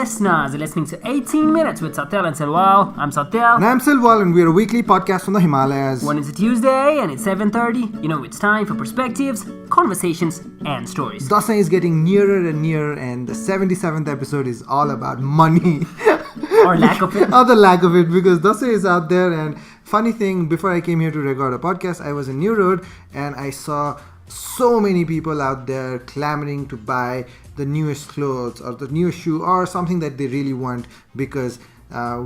listeners. You're listening to 18 Minutes with Satyal and Silwal. I'm Satyal. And I'm Silwal, and we're a weekly podcast from the Himalayas. When it's a Tuesday and it's 7:30, you know it's time for perspectives, conversations, and stories. Dasai is getting nearer and nearer, and the 77th episode is all about money. Or lack of it. Or the lack of it, because Dasai is out there. And funny thing, before I came here to record a podcast, I was in New Road, and I saw so many people out there clamoring to buy the newest clothes or the newest shoe or something that they really want, because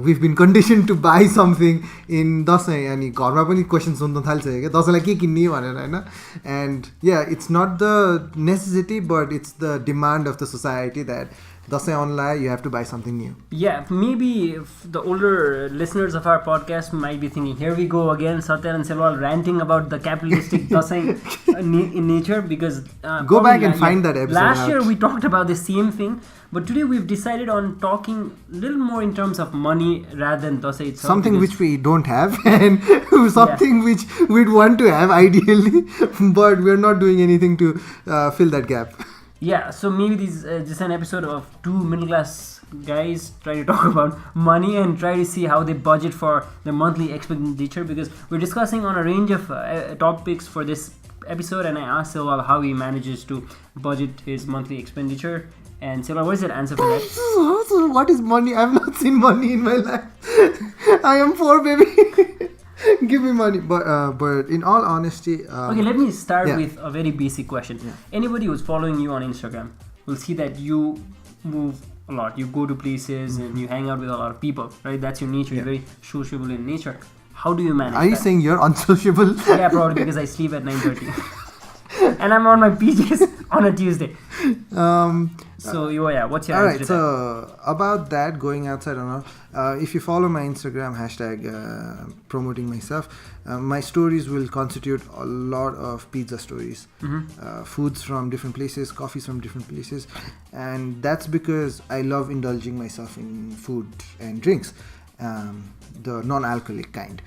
we've been conditioned to buy something in Dasai. And घरमा पनि questions हुन थाल्छ के दसैँलाई के किन्ने भनेर हैन. And yeah, it's not the necessity, but it's the demand of the society that Dasai online, you have to buy something new. Yeah, maybe if the older listeners of our podcast might be thinking, here we go again, Satyal and Silwal ranting about the capitalistic Dasai in nature, because... Go back and find that episode. Last year we talked about the same thing, but today we've decided on talking a little more in terms of money rather than Dasai itself. Something which we don't have, and something which we'd want to have ideally, but we're not doing anything to fill that gap. Yeah, so maybe this is just an episode of two middle-class guys try to talk about money and try to see how they budget for their monthly expenditure, because we're discussing on a range of topics for this episode, and I asked Silwal how he manages to budget his monthly expenditure. And Silwal, what is your answer for that? What is money? I've not seen money in my life. I am poor, baby. Give me money. But in all honesty... okay, let me start with a very basic question. Yeah. Anybody who's following you on Instagram will see that you move a lot. You go to places and you hang out with a lot of people, right? That's your nature. You're very sociable in nature. How do you manage Are you that? saying you're unsociable? Yeah, probably, because I sleep at 9:30. And I'm on my PJs on a Tuesday. So, what's your Alright, answer to so about that, going outside or not, if you follow my Instagram hashtag promoting myself, my stories will constitute a lot of pizza stories, foods from different places, coffees from different places, and that's because I love indulging myself in food and drinks. The non-alcoholic kind.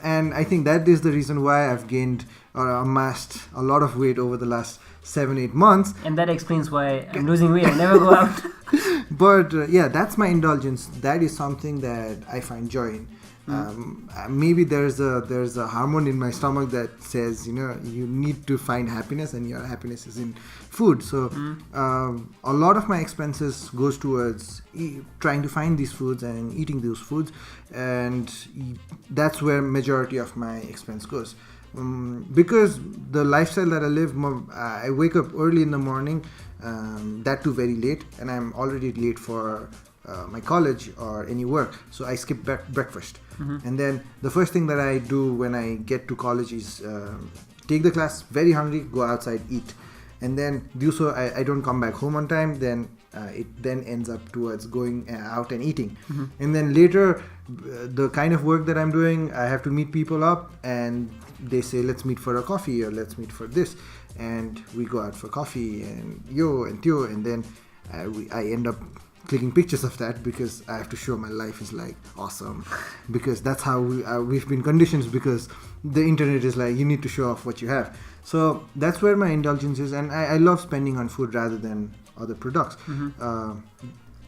And I think that is the reason why I've gained or amassed a lot of weight over the last 7-8 months. And that explains why I'm losing weight. I never go out. But that's my indulgence. That is something that I find joy in. Maybe there's a hormone in my stomach that says, you need to find happiness, and your happiness is in food. So a lot of my expenses goes towards trying to find these foods and eating those foods, and that's where majority of my expense goes. Because the lifestyle that I live, I wake up early in the morning, that too very late, and I'm already late for my college or any work, so I skip breakfast. And then the first thing that I do when I get to college is take the class very hungry, go outside, eat, and then do so. I don't come back home on time, then it then ends up towards going out and eating. And then later, the kind of work that I'm doing, I have to meet people up, and they say, let's meet for a coffee or let's meet for this, and we go out for coffee and and then I end up clicking pictures of that, because I have to show my life is like awesome, because that's how we've been conditioned, because the internet is like, you need to show off what you have. So that's where my indulgence is, and I love spending on food rather than other products.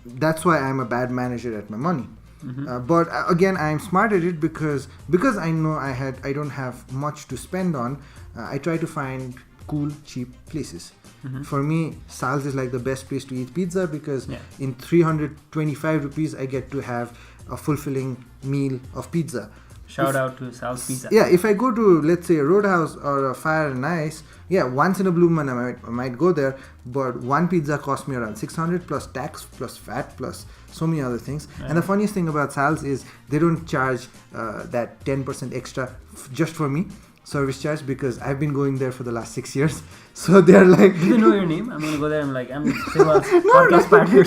That's why I'm a bad manager at my money. But again, I'm smart at it, because I know I don't have much to spend on. I try to find cool, cheap places. For me, Sal's is like the best place to eat pizza, because in 325 rupees I get to have a fulfilling meal of pizza. Shout out to Sal's Pizza. Yeah, if I go to, let's say, a Roadhouse or a Fire and Ice, once in a blue moon I might go there, but one pizza costs me around 600 plus tax plus VAT plus so many other things. And the funniest thing about Sal's is they don't charge that 10% extra just for me, service charge, because I've been going there for the last 6 years. So they're like, do they know your name? I'm gonna go there and I'm Silwal's podcast partner.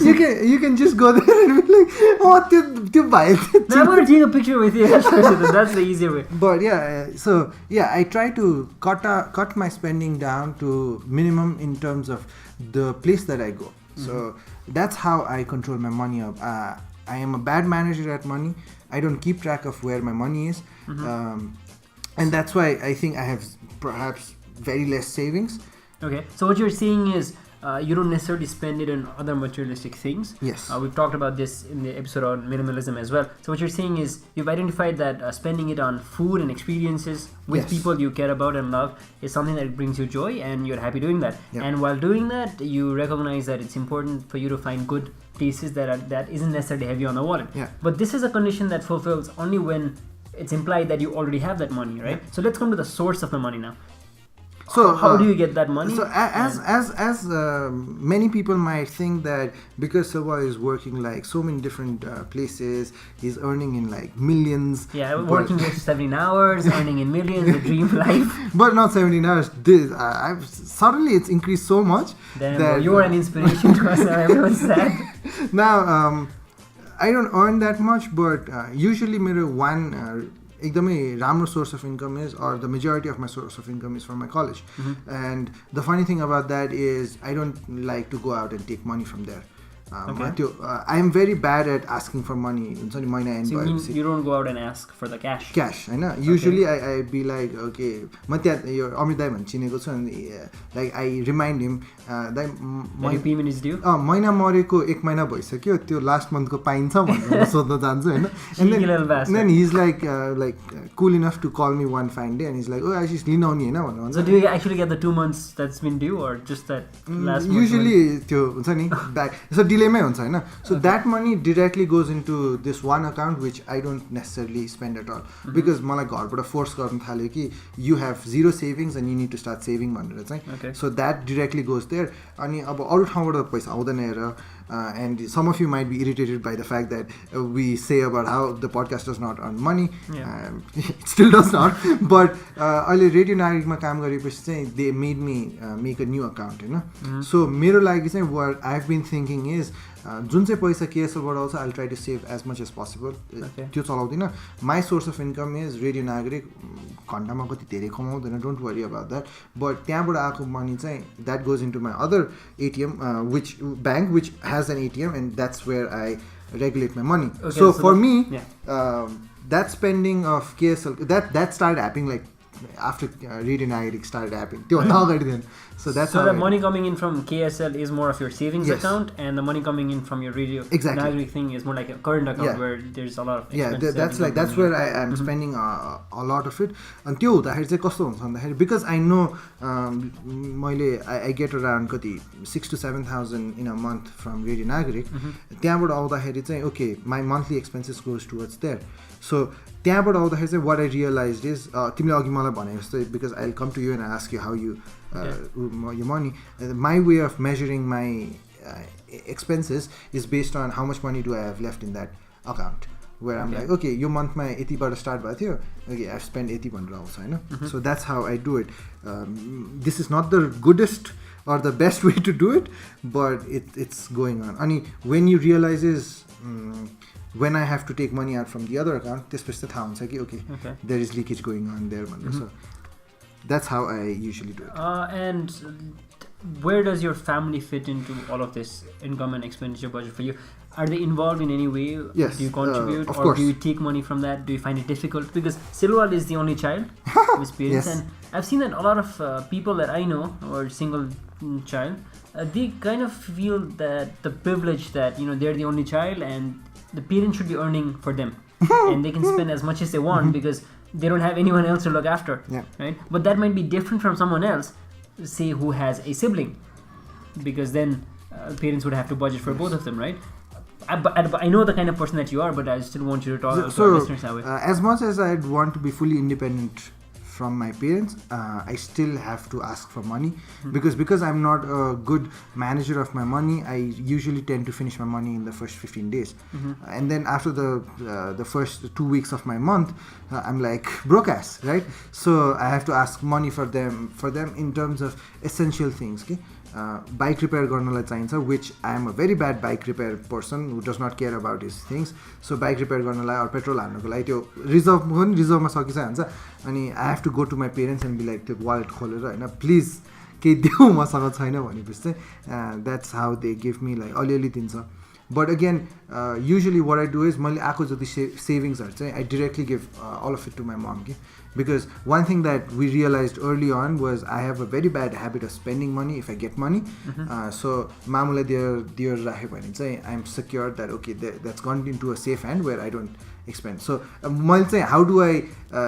You can just go there and be like, oh, you buy it. No, I'm gonna take a picture with you. That's the easier way. But I try to cut my spending down to minimum in terms of the place that I go. So that's how I control my money up. I am a bad manager at money. I don't keep track of where my money is. And that's why I think I have perhaps very less savings. Okay, so what you're saying is you don't necessarily spend it on other materialistic things. Yes. We've talked about this in the episode on minimalism as well. So what you're saying is you've identified that spending it on food and experiences with Yes. people you care about and love is something that brings you joy, and you're happy doing that. Yeah. And while doing that, you recognize that it's important for you to find good places that isn't necessarily heavy on the wallet. Yeah. But this is a condition that fulfills only when it's implied that you already have that money, right? Yeah. So let's come to the source of the money now. So How do you get that money? So as many people might think that because Silwal is working like so many different places, he's earning in like millions. Yeah, working for 17 hours, earning in millions, the dream life. But not 17 hours. This suddenly it's increased so much that You're an inspiration to us. Everyone's sad. Now I don't earn that much, but usually मेरो one एकदमै राम्रो source of income is, or the majority of my source of income is from my college. And the funny thing about that is I don't like to go out and take money from there. I am very bad at asking for money. So you don't go out and ask for the cash? Cash, होइन. Usually I be like, okay, म त्यहाँ यो अमित दाइ भन्ने चिनेको छु अनि like I remind him Dai payment is due? महिना मरेको 1 महिना भइसक्यो, त्यो लास्ट मन्थको पाइन्छ भनेर सोध्न जान्छु होइन. And then he's like cool enough to call me one fine day and he's like, oh Ashish लिन आउने होइन भनेर भन्छ. So do you actually get the 2 months that's been due, or just that last month? Usually त्यो हुन्छ नि back. So डिलेमै हुन्छ होइन. So that money directly goes into this one account which I don't necessarily spend at all, because मलाई घरबाट force गर्न थाल्यो कि you have zero savings and you need to start saving भनेर चाहिँ. So that directly goes there. अनि अब अरू ठाउँबाट पैसा आउँदैन हेर. And some of you might be irritated by the fact that we say about how the podcast does not earn money. It still does not. But अहिले radio नागरिकमा काम गरेपछि चाहिँ they made me make a new account होइन. So मेरो लागि चाहिँ what I've been thinking is जुन चाहिँ पैसा केएसएलबाट आउँछ I'll try to save as much as possible. त्यो चलाउँदिनँ. My source of income is radio नागरिक. घन्टामा कति धेरै कमाउँदैन, don't worry about that. But त्यहाँबाट आएको मनी चाहिँ that goes into my other ATM which bank which has an ATM, and that's where I regulate my money. So for me that spending of KSL that started happening like after Radio Nagarik started happening. So that's so the money coming in from KSL is more of your savings account, and the money coming in from your Radio Nagarik thing is more like a current account where there's a lot of expenses. That's where I am spending a lot of it. And त्यो हुँदाखेरि चाहिँ कस्तो हुन्छ भन्दाखेरि because I know I get around 6,000 to 7,000 in a month from Radio Nagarik. त्यहाँबाट आउँदाखेरि चाहिँ okay, my monthly expenses goes towards there. So त्यहाँबाट आउँदाखेरि चाहिँ what I realized is तिमीले अघि मलाई भने जस्तै, because I'll come to you and ask you how you your money. My way of measuring my expenses is based on how much money do I have left in that account, where I'm like, okay, yo month मा 80बाट start भएको थियो, okay, I've spent 80 भनेर आउँछ हैन. So that's how I do it. This is not the goodest or the best way to do it, but it's going on. Ani when you realize is when I have to take money out from the other account, त्यसपछि थाहा हुन्छ कि okay, there is leakage going on there. So that's how I usually do it. And where does your family fit into all of this income and expenditure budget for you? Are they involved in any way? Yes. Do you contribute? Of or course. Do you take money from that? Do you find it difficult? Because Silwal is the only child of his parents. And I've seen that a lot of people that I know who are single child, they kind of feel that the privilege that, they're the only child and the parents should be earning for them. And they can spend as much as they want because they don't have anyone else to look after. Right? But that might be different from someone else, say, who has a sibling. Because then parents would have to budget for both of them, right? I know the kind of person that you are, but I still want you to talk to our listeners that way. As much as I'd want to be fully independent from my parents, I still have to ask for money because I'm not a good manager of my money. I usually tend to finish my money in the first 15 days, and then after the first 2 weeks of my month, I'm like broke ass, right? So I have to ask money for them in terms of essential things. Okay? Bike repair गर्नलाई चाहिन्छ, which I am a very bad bike repair person who does not care about his things. So bike repair गर्नलाई or petrol हाल्नको लागि त्यो रिजर्भमा सकिन्छ भन्छ अनि I have to go to my parents and be like त्यो wallet खोलेर हैन please केही देऊ मसँग छैन भनेपछि चाहिँ that's how they give me like अलिअलि दिन्छ. But again, usually what I do is मैले आएको जति savings चाहिँ I directly give all of it to my mom. Because one thing that we realized early on was I have a very bad habit of spending money if I get money. So मामुलाई दिएर राख्यो भने चाहिँ I'm secure that okay that's gone into a safe hand where I don't expend. So मैले चाहिँ how do I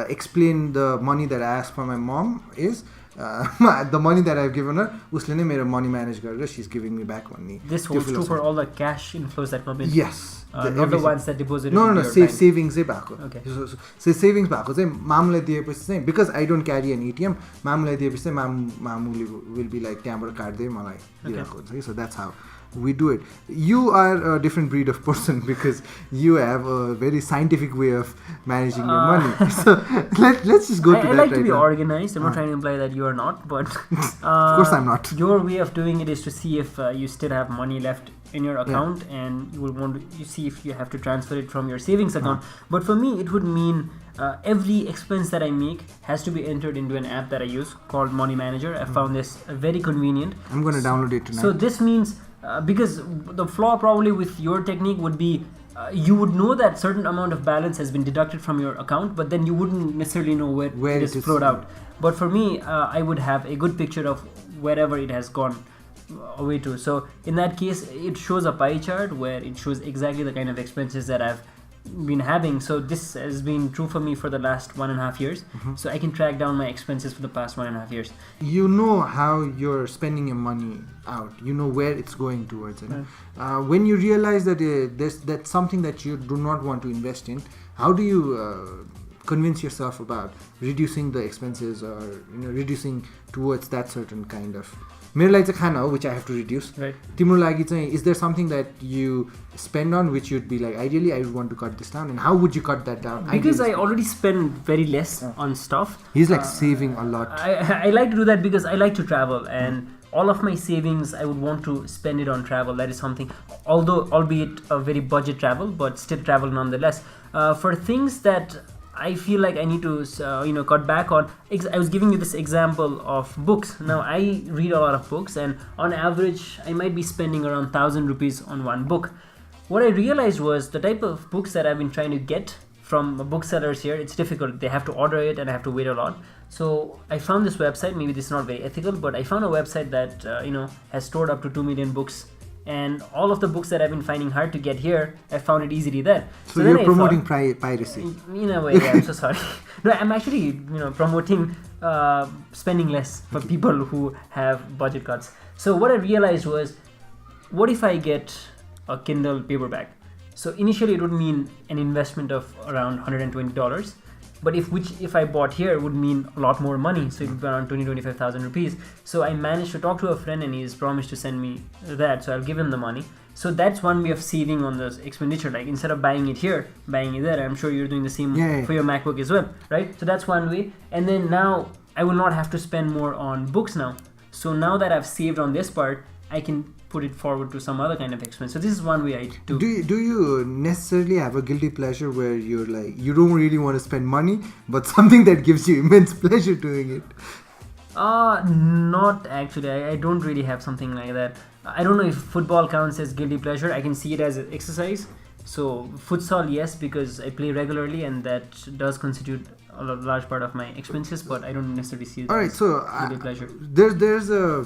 explain the money that I ask for my mom is the money that I've given her उसले नै मेरो money manage गरेर she's giving me back money. This holds true for all the cash inflows that come in. Yes. Not the ones that deposit. No, savings चाहिँ भएको. Okay. So savings भएको चाहिँ मामुलाई दिएपछि चाहिँ because I don't carry an ATM मामुलाई दिएपछि चाहिँ मामुले will be like त्यहाँबाट काट्दै मलाई दिएको हुन्छ. So that's how we do it. You are a different breed of person because you have a very scientific way of managing your money. So let's just go to that. I like to be organized. I'm not trying to imply that you are not, but of course I'm not. Your way of doing it is to see if you still have money left in your account, and you will want to see if you have to transfer it from your savings account. But for me, it would mean every expense that I make has to be entered into an app that I use called Money Manager. I found this very convenient. I'm going to download it tonight. So this means because the flaw probably with your technique would be you would know that certain amount of balance has been deducted from your account, but then you wouldn't necessarily know where it is flowed out. But for me, I would have a good picture of wherever it has gone away to. So in that case, it shows a pie chart where it shows exactly the kind of expenses that I've been having. So this has been true for me for the last 1.5 years. So I can track down my expenses for the past 1.5 years. You know how you're spending your money out. You know where it's going towards. When you realize that that's something that you do not want to invest in, how do you convince yourself about reducing the expenses or reducing towards that certain kind of मेरो लागि चाहिँ खाना हो which I have to reduce. Right. तिम्रो लागि चाहिँ is there something that you spend on which you'd be like ideally I would want to cut this down, and how would you cut that down? Because I already spend very less on stuff. He's like saving a lot. I like to do that because I like to travel, and all of my savings I would want to spend it on travel. That is something, albeit a very budget travel, but still travel nonetheless. For things that I feel like I need to cut back on. I was giving you this example of books. Now I read a lot of books, and on average I might be spending around 1,000 rupees on one book. What I realized was the type of books that I've been trying to get from booksellers here, it's difficult. They have to order it and I have to wait a lot. So I found this website. Maybe this is not very ethical, but I found a website that has stored up to 2 million books. And all of the books that I've been finding hard to get here, I found it easily there. So you're promoting piracy. In a way, yeah, I'm so sorry. No, I'm actually promoting spending less for people who have budget cuts. So what I realized was, what if I get a Kindle paperback? So initially it would mean an investment of around $120. But if I bought here, would mean a lot more money. So it would be around 25,000 rupees. So I managed to talk to a friend and he's promised to send me that. So I'll give him the money. So that's one way of saving on this expenditure. Like instead of buying it here, buying it there. I'm sure you're doing the same for your MacBook as well, right? So that's one way. And then now I will not have to spend more on books now. So now that I've saved on this part, I can put it forward to some other kind of expense. So this is one way I do. Do you necessarily have a guilty pleasure where you're like, you don't really want to spend money, but something that gives you immense pleasure doing it? Not actually. I don't really have something like that. I don't know if football counts as guilty pleasure. I can see it as an exercise. So futsal, yes, because I play regularly and that does constitute a large part of my expenses, but I don't necessarily see it as guilty pleasure. There's a...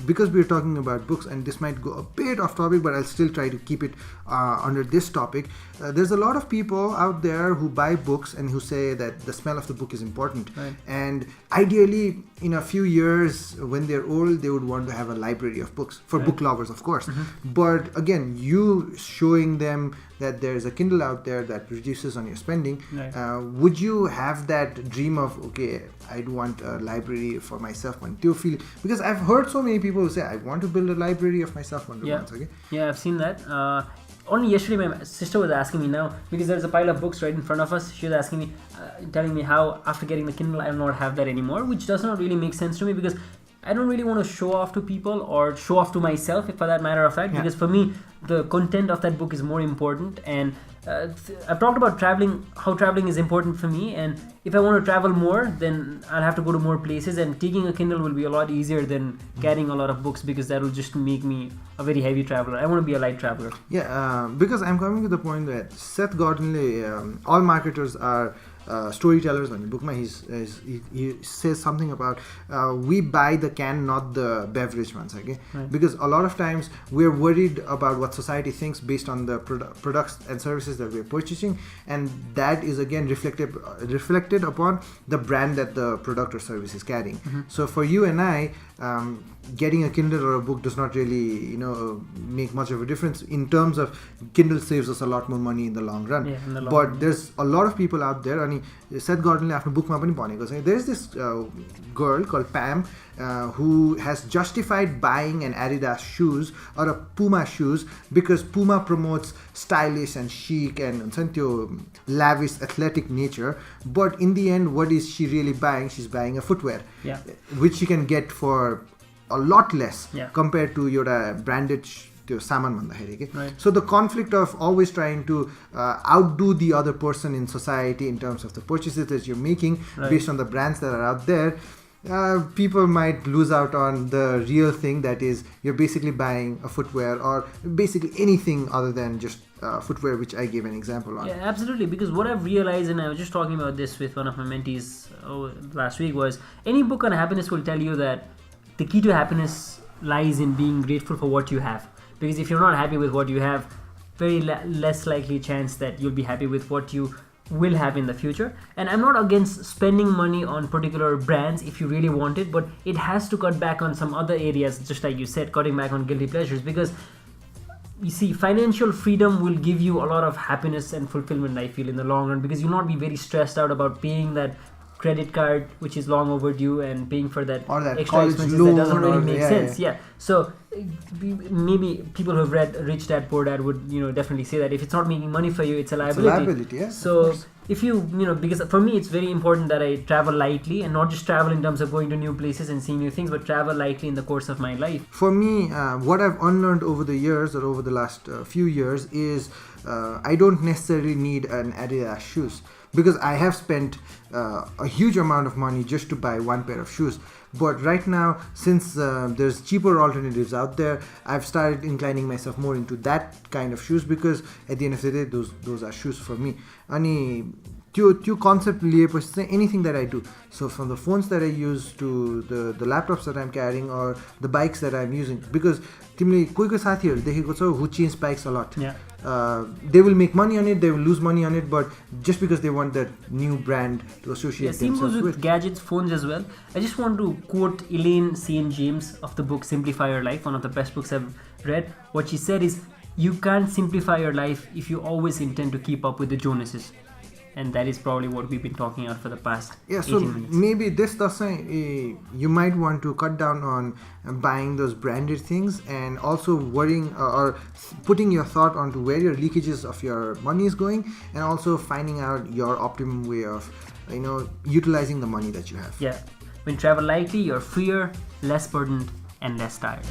Because we're talking about books, and this might go a bit off topic, but I'll still try to keep it under this topic. There's a lot of people out there who buy books and who say that the smell of the book is important. Right. And ideally, in a few years, when they're old, they would want to have a library of books for book lovers, of course. But again, you showing them that there's a Kindle out there that reduces on your spending. Right. Would you have that dream of, okay, I'd want a library for myself? Do you feel, because I've heard so many people who say, I want to build a library of myself once. Okay? Yeah, I've seen that. Only yesterday my sister was asking me now, because there's a pile of books right in front of us. She was asking me, telling me how after getting the Kindle I will not have that anymore, which does not really make sense to me, because I don't really want to show off to people or show off to myself, for that matter of fact, because for me, the content of that book is more important. And I've talked about traveling, how traveling is important for me. And if I want to travel more, then I'll have to go to more places. And taking a Kindle will be a lot easier than carrying a lot of books, because that will just make me a very heavy traveler. I want to be a light traveler. Yeah, because I'm coming to the point that Seth Godinle, all marketers are storytellers on bookma. He says something about we buy the can, not the beverage ones, okay? Right. Because a lot of times we're worried about what society thinks based on the products and services that we're purchasing, and that is again reflected upon the brand that the product or service is carrying. So for you and I, getting a Kindle or a book does not really make much of a difference. In terms of Kindle saves us a lot more money in the long run, but there's a lot of people out there. अनि Seth Godinle आफ्नो बुकमा पनि भनेको छ, there's this girl called Pam who has justified buying an Adidas shoes or a Puma shoes because Puma promotes stylish and chic and त्यो lavish athletic nature, but in the end what is she really buying? She's buying a footwear, which she can get for a lot less compared to your branded त्यो सामान भन्दाखेरि के. So the conflict of always trying to outdo the other person in society in terms of the purchases that you're making based on the brands that are out there, people might lose out on the real thing, that is you're basically buying a footwear or basically anything other than just footwear, which I gave an example on. Yeah, absolutely, because what I've realized, and I was just talking about this with one of my mentees last week, was any book on happiness will tell you that the key to happiness lies in being grateful for what you have. Because if you're not happy with what you have, very less likely chance that you'll be happy with what you will have in the future. And I'm not against spending money on particular brands if you really want it, but it has to cut back on some other areas, just like you said, cutting back on guilty pleasures. Because you see, financial freedom will give you a lot of happiness and fulfillment, I feel, in the long run, because you'll not be very stressed out about paying that credit card which is long overdue and paying for that, or that extra expenses that doesn't really make sense. So maybe people who have read Rich Dad Poor Dad would definitely say that if it's not making money for you, it's a liability. So if you because for me it's very important that I travel lightly, and not just travel in terms of going to new places and seeing new things, but travel lightly in the course of my life. For me, what I've unlearned over the years or over the last few years is I don't necessarily need an Adidas shoes, because I have spent a huge amount of money just to buy one pair of shoes. But right now, since there's cheaper alternatives out there, I've started inclining myself more into that kind of shoes, because at the end of the day, those are shoes for me. अनि त्यो concept लिएपछि चाहिँ anything that I do, so from the phones that I use to the laptops that I'm carrying or the bikes that I'm using, because तिमीले कोही साथीहरू देखेको छौ who change bikes a lot. They will make money on it, they will lose money on it, but just because they want that new brand to associate same themselves goes with gadgets, phones as well. I just want to quote Elaine St. James of the book Simplify Your Life, one of the best books I've read. What she said is, you can't simplify your life if you always intend to keep up with the Jonases. And that is probably what we've been talking about for the past 18 minutes. Maybe this doesn't, you might want to cut down on buying those branded things, and also worrying or putting your thought onto where your leakages of your money is going, and also finding out your optimum way of utilizing the money that you have. When travel lightly, you're freer, less burdened, and less tired.